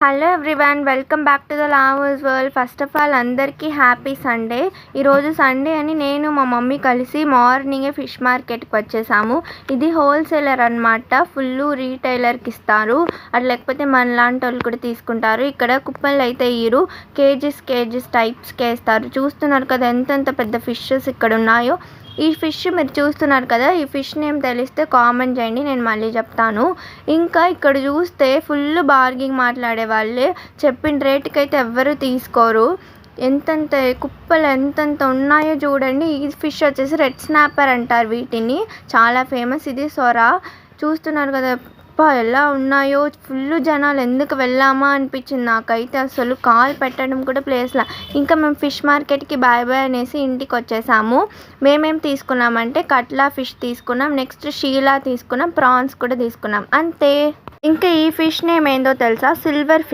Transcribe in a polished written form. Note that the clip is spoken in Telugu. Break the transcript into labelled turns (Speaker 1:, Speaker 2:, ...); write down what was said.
Speaker 1: Hello everyone, welcome back to the louvres world. First of all అందరికీ హ్యాపీ సండే. ఈరోజు సండే అని నేను మా మమ్మీ కలిసి మార్నింగే ఫిష్ మార్కెట్కి వచ్చేసాము. ఇది హోల్సేలర్ అనమాట, ఫుల్ రీటైలర్కి ఇస్తారు. అది లేకపోతే మనలాంటి వాళ్ళు కూడా తీసుకుంటారు. ఇక్కడ కుప్పలు అయితే ఇయ్యరు, కేజీస్ టైప్స్కి వేస్తారు. చూస్తున్నారు కదా ఎంతెంత పెద్ద ఫిషెస్ ఇక్కడ ఉన్నాయో. ఈ ఫిష్ మీరు చూస్తున్నారు కదా, ఈ ఫిష్ నేమ్ తెలిస్తే కామెంట్ చేయండి, నేను మళ్ళీ చెప్తాను. ఇంకా ఇక్కడ చూస్తే ఫుల్ బార్గింగ్ మాట్లాడే వాళ్ళే, చెప్పిన రేటుకి అయితే ఎవ్వరు తీసుకోరు. ఎంతెంత కుప్పలు ఎంతెంత ఉన్నాయో చూడండి. ఈ ఫిష్ వచ్చేసి రెడ్ స్నాపర్ అంటారు వీటిని, చాలా ఫేమస్. ఇది సొర. చూస్తున్నారు కదా ఎలా ఉన్నాయో. ఫుల్ జనాలు, ఎందుకు వెళ్ళామా అనిపించింది నాకైతే. అసలు కాల్ పెట్టడం కూడా ప్లేస్లా. ఇంకా మేము ఫిష్ మార్కెట్కి బాయ్ అనేసి ఇంటికి వచ్చేసాము. మేమేం తీసుకున్నామంటే కట్లా ఫిష్ తీసుకున్నాం, నెక్స్ట్ షీలా తీసుకున్నాం, ప్రాన్స్ కూడా తీసుకున్నాం, అంతే. ఇంకా ఈ ఫిష్ నేమ్ ఏందో తెలుసా? Silver fish.